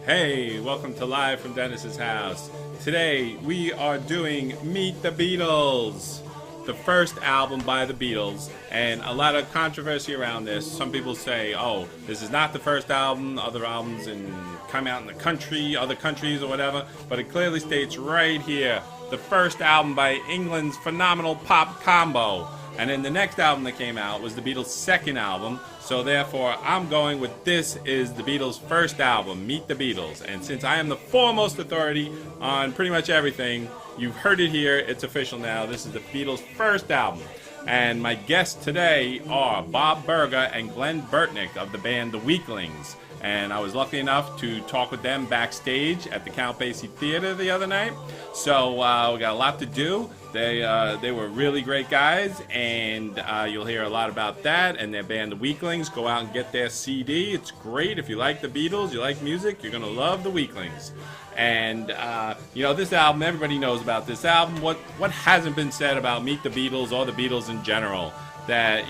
Hey, welcome to Live from Dennis's house. Today we are doing Meet the Beatles, the first album by the Beatles, and a lot of controversy around this. Some people say, oh, this is not the first album, other albums come out in the country, other countries or whatever, but it clearly states right here, the first album by England's phenomenal pop combo. And then the next album that came out was the Beatles' second album, so therefore I'm going with this is the Beatles' first album, Meet the Beatles. And since I am the foremost authority on pretty much everything, you've heard it here, it's official now, this is the Beatles' first album. And my guests today are Bob Burger and Glen Burtnik of the band The Weeklings. And I was lucky enough to talk with them backstage at the Count Basie Theater the other night. So we got a lot to do. They were really great guys, and you'll hear a lot about that and their band The Weeklings. Go out and get their CD. It's great. If you like the Beatles, you like music, you're going to love The Weeklings. And, this album, everybody knows about this album. What hasn't been said about Meet the Beatles or the Beatles in general? That,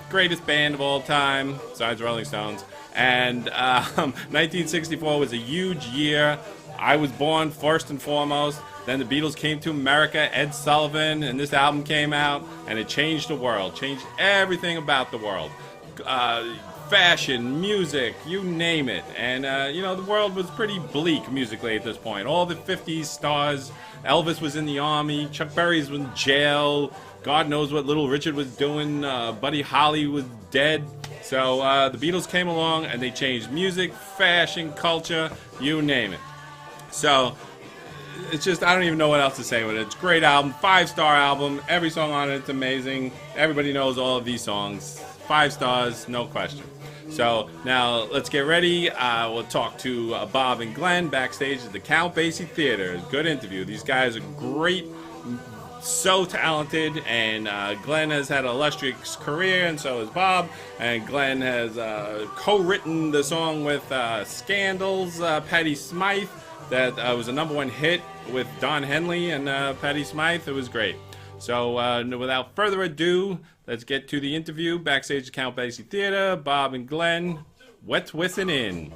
greatest band of all time, besides Rolling Stones. And 1964 was a huge year. I was born first and foremost. Then the Beatles came to America, Ed Sullivan, and this album came out, and it changed the world, changed everything about the world. Fashion, music, you name it. And, the world was pretty bleak musically at this point. All the 50s stars, Elvis was in the army, Chuck Berry was in jail, God knows what Little Richard was doing, Buddy Holly was dead. So the Beatles came along and they changed music, fashion, culture, you name it. So it's just, I don't even know what else to say with it. It's a great album, 5-star album. Every song on it's amazing. Everybody knows all of these songs. 5 stars, no question. So now let's get ready. We'll talk to Bob and Glen backstage at the Count Basie Theater. Good interview. These guys are great. So talented, and Glen has had an illustrious career, and so has Bob. And Glen has co-written the song with Scandals, Patti Smythe, that was a #1 hit with Don Henley and Patti Smythe. It was great. So without further ado, let's get to the interview backstage at Count Basie Theater. Bob and Glen, what's whistling in?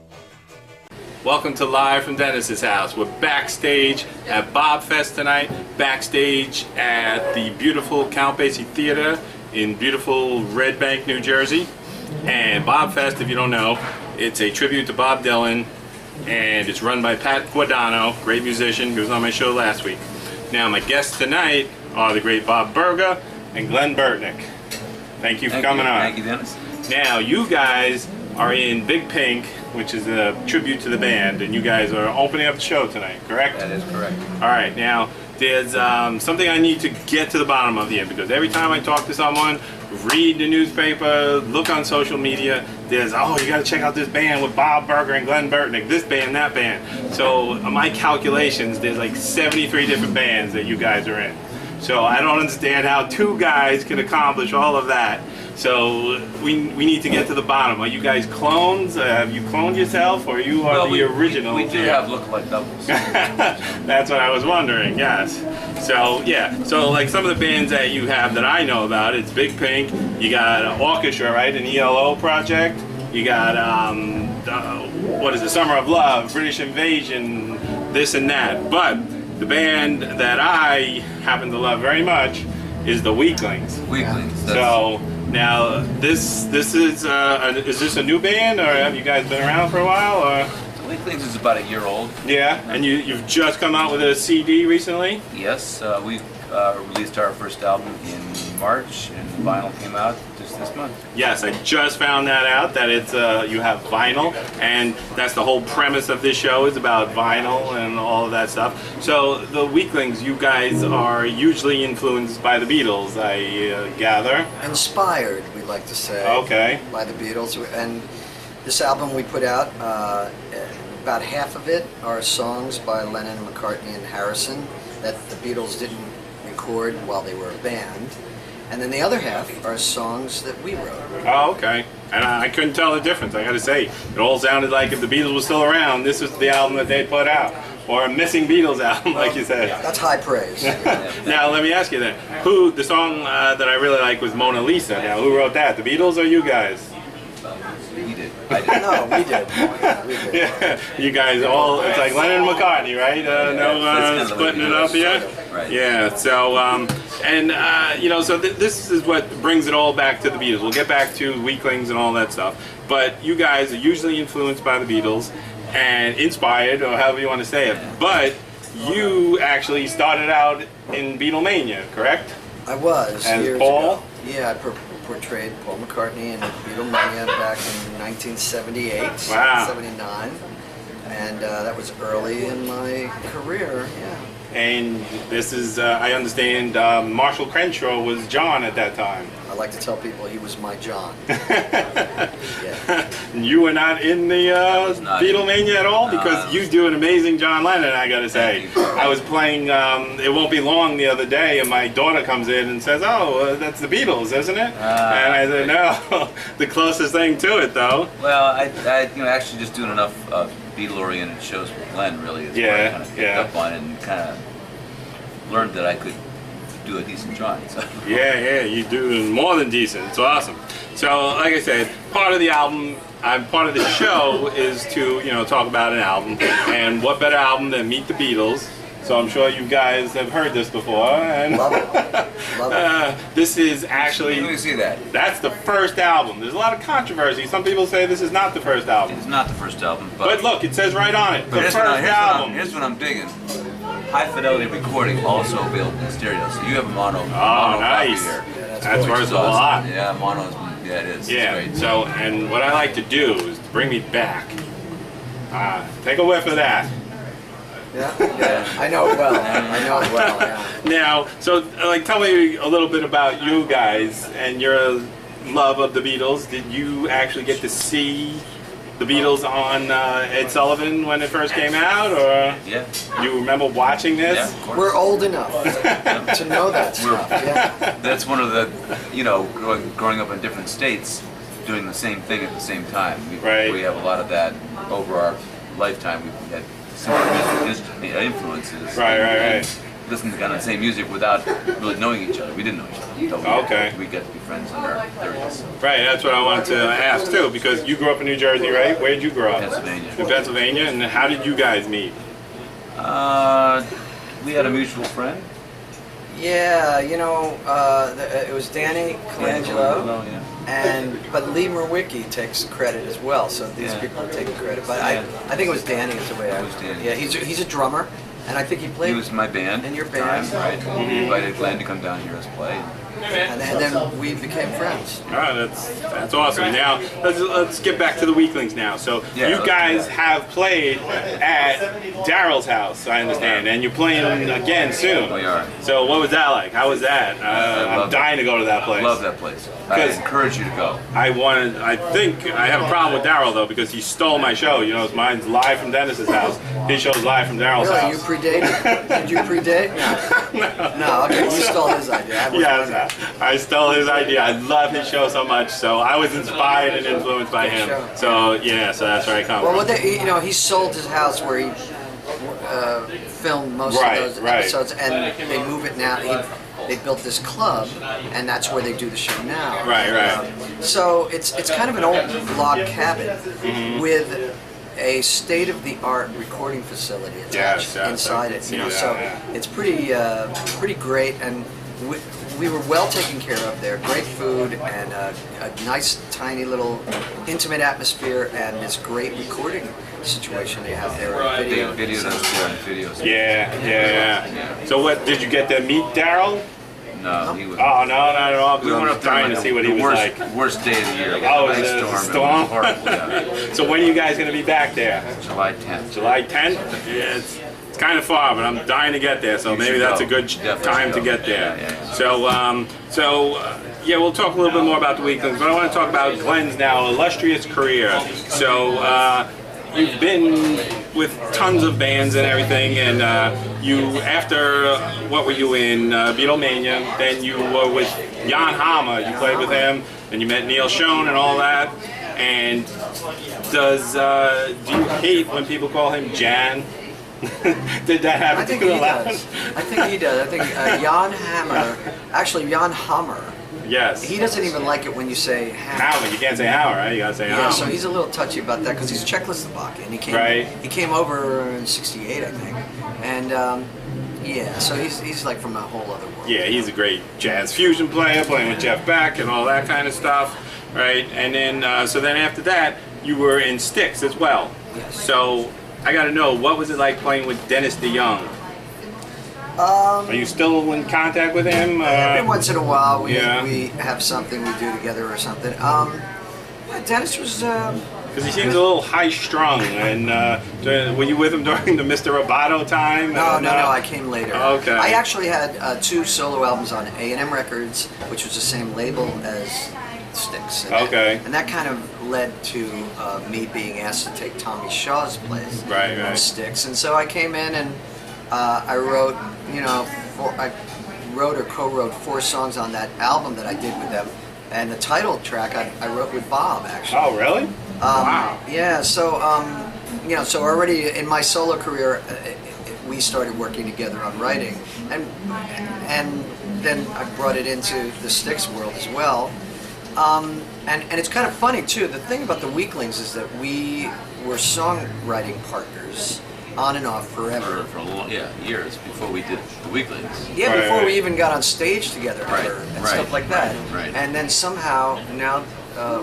Welcome to Live from Dennis's house. We're backstage at Bob Fest tonight, backstage at the beautiful Count Basie Theater in beautiful Red Bank, New Jersey. And Bob Fest, if you don't know, it's a tribute to Bob Dylan, and it's run by Pat Guadagno, great musician. He was on my show last week. Now, my guests tonight are the great Bob Burger and Glen Burtnik. Thank you for coming on. Thank you, Dennis. Now, you guys are in Big Pink, which is a tribute to the band, and you guys are opening up the show tonight, correct? That is correct. All right, now there's something I need to get to the bottom of here, because every time I talk to someone, read the newspaper, look on social media, there's, oh, you got to check out this band with Bob Burger and Glen Burtnik, this band, that band. So on my calculations, there's like 73 different bands that you guys are in. So I don't understand how 2 guys can accomplish all of that. So we need to get to the bottom. Are you guys clones? Have you cloned yourself, or you are the original? We do have look-alike doubles. That's what I was wondering, yes. So, yeah. So, like some of the bands that you have that I know about, it's Big Pink. You got an orchestra, right? An ELO project. You got, what is it? Summer of Love, British Invasion, this and that. But the band that I happen to love very much is the Weeklings. Weeklings. So now this is this a new band, or have you guys been around for a while? Or? Weeklings is about a year old. Yeah, and you've just come out with a CD recently? Yes, we released our first album in March, and vinyl came out just this month. Yes, I just found that out, that it's you have vinyl, and that's the whole premise of this show, is about vinyl and all of that stuff. So the Weeklings, you guys are hugely influenced by the Beatles, I gather. Inspired, we like to say. Okay. By the Beatles, and this album we put out, about half of it are songs by Lennon, McCartney, and Harrison that the Beatles didn't record while they were a band. And then the other half are songs that we wrote. Oh, okay. And I couldn't tell the difference, I gotta say. It all sounded like if the Beatles were still around, this was the album that they put out. Or a missing Beatles album, like you said. That's high praise. Now, let me ask you then. The song that I really like was Mona Lisa. Now, who wrote that? The Beatles or you guys? We did. did. I did. No, we did. We did. Yeah, you guys all, it's like Lennon and McCartney, right? No that's kind of splitting like it up yet? Right. Yeah, so, you know, so this is what brings it all back to the Beatles. We'll get back to Weeklings and all that stuff. But you guys are usually influenced by the Beatles and inspired, or however you want to say it. But you actually started out in Beatlemania, correct? I was As years Paul? ago. Yeah, I portrayed Paul McCartney in Beatlemania back in 1978, Wow. 79, and that was early in my career. Yeah. And this is, I understand, Marshall Crenshaw was John at that time. I like to tell people he was my John. Yeah. You were not in the not. Beatlemania at all, No, because I you do an amazing John Lennon, I gotta say. Thank you. I was playing It Won't Be Long the other day, and my daughter comes in and says, "Oh, that's the Beatles, isn't it?" And I said, "No, the closest thing to it, though." Well, I actually just doing enough Beatle-oriented shows with Glen really is where I kind of picked up on it and kind of learned that I could do a decent John. So. Yeah, you do more than decent. It's awesome. So, like I said, part of the album, part of the show is to, you know, talk about an album. And what better album than Meet the Beatles? So I'm sure you guys have heard this before. And Love it. Love it. this is actually, Let me see that. that's the first album. There's a lot of controversy. Some people say this is not the first album. It's not the first album, But look, it says right on it, the here's first what album. here's what I'm digging. High fidelity recording, also available in stereo. So you have a mono. Oh, mono nice. Copy here. That's worth a lot. Yeah, mono's. Yeah, it is. Yeah, It's great. so, and what I like to do is to bring me back. Take a whiff of that. Yeah. I know it well. I know it well. Yeah. Now, so, like, tell me a little bit about you guys and your love of the Beatles. Did you actually get to see the Beatles on Ed Sullivan when it first came out, or Yeah. you remember watching this? Yeah, of course. We're old enough to know that stuff. Yeah. That's one of the, growing up in different states, doing the same thing at the same time. Right. We have a lot of that over our lifetime. We've had similar music influences. Right. Listening to kind of the same music without really knowing each other. We didn't know each other. Okay. We got to be friends in our 30s. Right, that's what I wanted to ask too, because you grew up in New Jersey, right? Where did you grow up? Pennsylvania. In Pennsylvania, and how did you guys meet? We had a mutual friend. Yeah, it was Danny Colangelo, Yeah. but Lee Merwicki takes credit as well. So these Yeah. people are taking credit, but Yeah. I think it was Danny is the way I. It was Danny. Yeah, he's a drummer, and I think he played. He was in my band. In your at the time, band. right? He invited Glen to come down here as play. and then we became friends. All right, that's awesome. Now let's get back to the Weeklings now. So Yeah, you let's do guys that. have played at Daryl's house, I understand, and you're playing again soon. We are. So what was that like? How was that? I'm love dying to go to that place. Love that place. I 'Cause- encourage you to go. I think I have a problem with Daryl though, because he stole my show. You know, mine's live from Dennis's house. His show's live from Daryl's Really, you house. predated? Did you predate? No. Okay, you stole his idea. I wasn't Yes, I stole his idea. I love his show so much, so I was inspired and influenced by him. show. So yeah, so that's where I come Well, from. he sold his house where he filmed most Right, of those right. episodes, and they move it now. They built this club, and that's where they do the show now. Right. So it's kind of an old log cabin Mm-hmm. with a state-of-the-art recording facility attached Yes, I inside can it. see You know, that, so yeah. it's pretty great, and we were well taken care of there. Great food and a nice, tiny little intimate atmosphere, and this great recording situation they have there. They videoed us there and videos. Yeah. So what, did you get to meet Daryl? No, he was. Oh, no, not at all. We went up there trying like to see what he was worst, like. Worst day of the year. Like Oh, a it was ice a storm. storm? It was horrible. Yeah. So when are you guys going to be back there? July 10th. July 10th? Yeah, it's kind of far, but I'm dying to get there, so You maybe should that's go. a good Definitely time to go. get there. Yeah. So, yeah, we'll talk a little bit more about the Weeklings, but I want to talk about Glen's now illustrious career. So, you've been with tons of bands and everything, and after, what were you in, Beatlemania, then you were with Jan Hammer, you played with him, and you met Neil Schon and all that, and do you hate when people call him Jan? Did that happen I think to he you a lot? does. I think he does. I think Jan Hammer, actually Jan Hammer, Yes. He doesn't even like it when you say How? You can't say how, right? You gotta say how. Yeah, so he's a little touchy about that because he's Czechoslovakian. And he came over in '68, I think, and yeah, so he's like from a whole other world. Yeah, he's a great jazz fusion player, playing with Jeff Beck and all that kind of stuff, right? And then so then after that, you were in Styx as well. Yes. So I got to know, what was it like playing with Dennis DeYoung? Are you still in contact with him? Every once in a while, we Yeah. have something we do together or something. Dennis was. Because he seems a little high-strung. And were you with him during the Mr. Roboto time? No, I came later. Okay. I actually had 2 solo albums on A&M Records, which was the same label as Styx. And that kind of led to me being asked to take Tommy Shaw's place on Styx. And so I came in and I wrote, I wrote or co-wrote 4 songs on that album that I did with them. And the title track I wrote with Bob, actually. Oh, really? Wow. Yeah, so, so already in my solo career, we started working together on writing. And then I brought it into the Styx world as well. And it's kind of funny, too. The thing about the Weeklings is that we were songwriting partners on and off forever. For years before we did the Weeklings. Yeah, before we even got on stage together and stuff like that. Right. And then somehow, now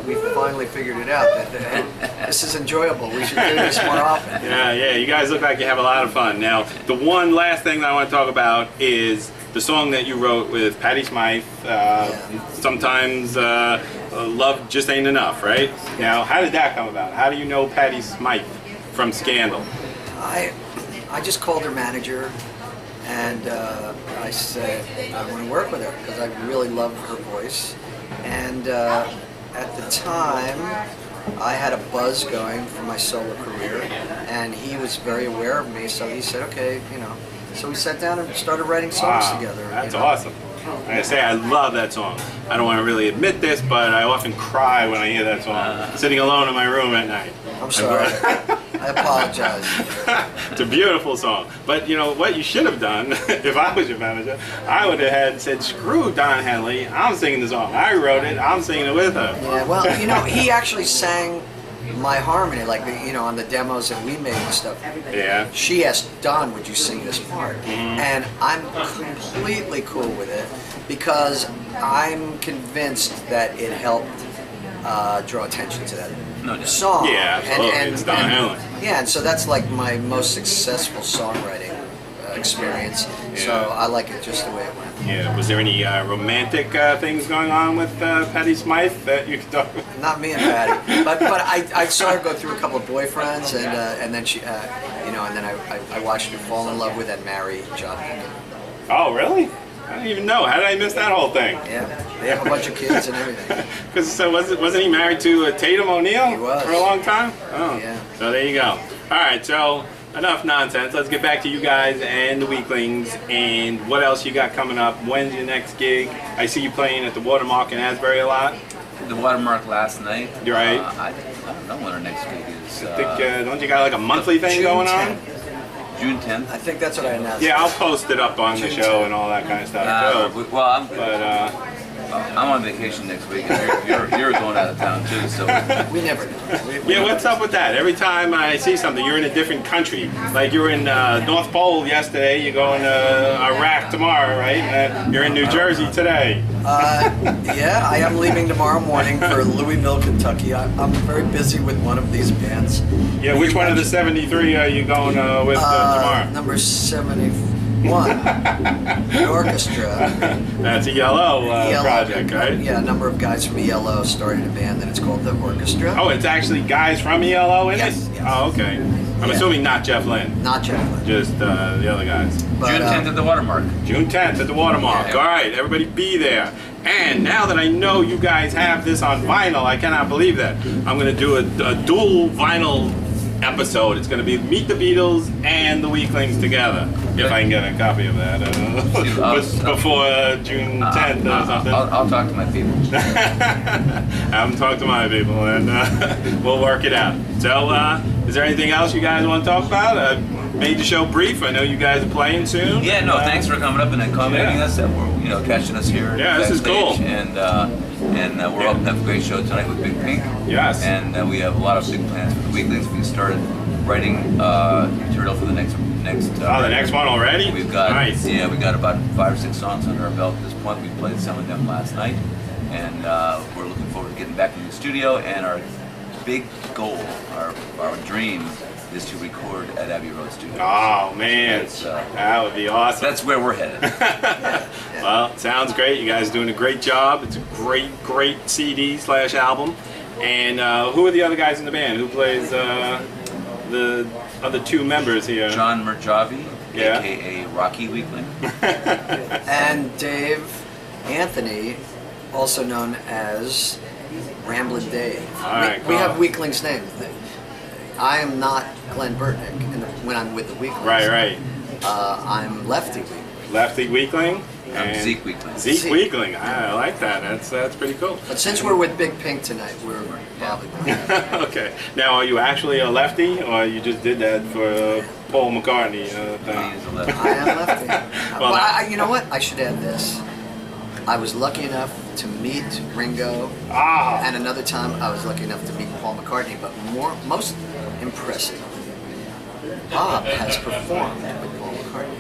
we finally figured it out that this is enjoyable. We should do this more often. Yeah, you guys look like you have a lot of fun. Now, the one last thing that I want to talk about is the song that you wrote with Patti Smythe. Sometimes love just ain't enough, right? Now, how did that come about? How do you know Patti Smythe from Scandal? I just called her manager and I said I want to work with her because I really love her voice. And at the time, I had a buzz going for my solo career, and he was very aware of me. So he said, "Okay, So we sat down and started writing songs together. That's awesome. Like I say, I love that song. I don't want to really admit this, but I often cry when I hear that song, sitting alone in my room at night. I'm sorry. I apologize. It's a beautiful song. But you know what you should have done, if I was your manager, I would have said, screw Don Henley, I'm singing the song. I wrote it, I'm singing it with her. Yeah, well, he actually sang my harmony, like, on the demos that we made and stuff. Yeah. She asked Don, would you sing this part? And I'm completely cool with it because I'm convinced that it helped draw attention to that song. Yeah, absolutely. It's Don Henley. Yeah, and so that's like my most successful songwriting experience. So I like it just the way it went. Yeah. Was there any romantic things going on with Patti Smythe that you could talk about? Not me and Patty, but I saw her go through a couple of boyfriends, and then she, and then I watched her fall in love with and marry John Lennon. Oh, really? I didn't even know. How did I miss that whole thing? Yeah, they have a bunch of kids and everything. Because wasn't he married to Tatum O'Neal He was. for a long time? Oh, yeah. So there you go. All right, so enough nonsense. Let's get back to you guys and the Weeklings and what else you got coming up. When's your next gig? I see you playing at the Watermark in Asbury a lot. The Watermark last night. You're right. I don't know when our next gig is. I think, don't you got like a monthly thing June going 10th. on? June 10th. I think that's what I announced. Yeah, I'll post it up on the June show 10th. and all that kind of stuff. I'm on vacation next week, and you're going out of town too, so. We never know. Yeah, what's up with that? Every time I see something, you're in a different country. Like you were in North Pole yesterday, you're going to Iraq tomorrow, right? You're in New Jersey today. Yeah, I am leaving tomorrow morning for Louisville, Kentucky. I'm very busy with one of these bands. Yeah, which one of the 73 are you going with tomorrow? Number 71, the orchestra. That's a Yellow project, right? Yeah, a number of guys from ELO started a band, and it's called the Orchestra. Oh, it's actually guys from ELO in Yes, it? yes. Oh, okay. I'm assuming not Jeff Lynne. Not Jeff Lynne. Just the other guys. But, June 10th at the Watermark. June 10th at the Watermark. Yeah. All right, everybody be there. And now that I know you guys have this on vinyl, I cannot believe that. I'm going to do a dual vinyl episode. It's going to be Meet the Beatles and the Weeklings together. If I can get a copy of that. Before June 10th or something. I'll talk to my people. Have them talk to my people and we'll work it out. So is there anything else you guys want to talk about? Made the show brief. I know you guys are playing soon. Yeah, no, thanks for coming up and accommodating us. And we're, catching us here. Yeah, this is cool. And we're hoping to have a great show tonight with Big Pink. Yes. And we have a lot of big plans for the Weeklings. We started writing material for the next. The next one already? We've got nice. Yeah, we got about 5 or 6 songs under our belt at this point. We played some of them last night, and we're looking forward to getting back in the studio. And our big goal, our dream, is to record at Abbey Road Studios. Oh man, that would be awesome. That's where we're headed. Well, sounds great. You guys are doing a great job. It's a great CD/album. And who are the other guys in the band? Who plays the other 2 members here? John Merjavi, aka Rocky Weekling. And Dave Anthony, also known as Ramblin' Dave. All right, we have Weeklings names. I am not Glen Burtnik when I'm with the Weeklings. Right. I'm Lefty Weekling. Lefty Weekling. I'm Zeke Weekling. Zeke Weekling. I like that. That's pretty cool. But since we're with Big Pink tonight, we're probably okay. Now, are you actually a lefty, or you just did that for Paul McCartney thing? He is a lefty. I am Lefty. Well, but you know what? I should add this. I was lucky enough to meet Ringo, and another time I was lucky enough to meet Paul McCartney. But most impressive, Bob has performed with Paul McCartney.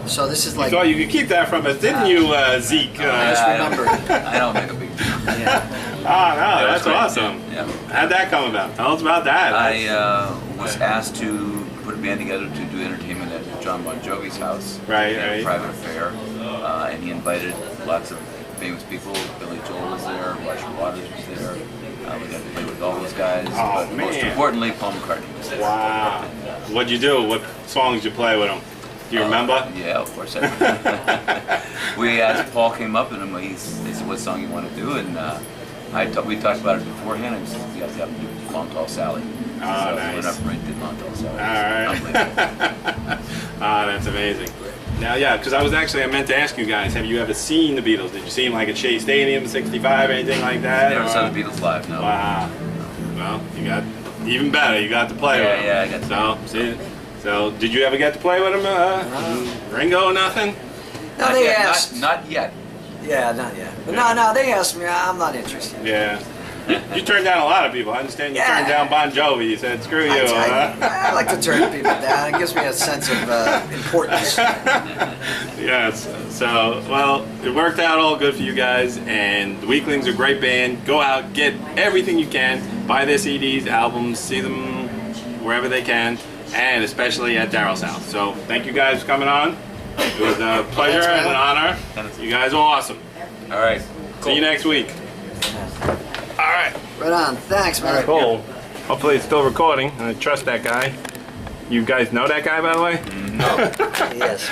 So this is like. You thought you could keep that from us, didn't you, Zeke? I just remembered. I don't make a big deal. Yeah. No, that's awesome. Yeah. How'd that come about? Tell us about that. I was asked to put a band together to do entertainment at John Bon Jovi's house. Right. A private affair. And he invited lots of famous people. Billy Joel was there, Roger Waters was there. We got to play with all those guys. But most importantly, Paul McCartney was there. Wow. What'd you do? What songs did you play with him? Do you remember? Yeah, of course I do. We asked, Paul came up and he said, what song you want to do? And we talked about it beforehand, and he said, you guys have to do Long Tall Sally. So nice. we went up and did Long Tall Sally. All right. That's amazing. Now, because I meant to ask you guys, have you ever seen the Beatles? Did you see them like at Shea Stadium, 65, anything like that? Never saw the Beatles live, no. Wow. Well, you got even better. You got to play with them. Yeah, I got to. So, did you ever get to play with him, Ringo, or nothing? No, they asked. Not yet. Yeah, not yet. But no, they asked me. I'm not interested. Yeah. You turned down a lot of people. I understand you turned down Bon Jovi. You said, screw you. I like to turn people down. It gives me a sense of importance. Yes. So, well, it worked out all good for you guys. And the Weeklings are a great band. Go out, get everything you can. Buy their CDs, albums, see them wherever they can. And especially at Daryl's house. So, thank you guys for coming on. It was a pleasure and an honor. You guys are awesome. All right. See you next week. All right. Right on. Thanks, man. Cool. Hopefully it's still recording. I trust that guy. You guys know that guy, by the way? No. Yes.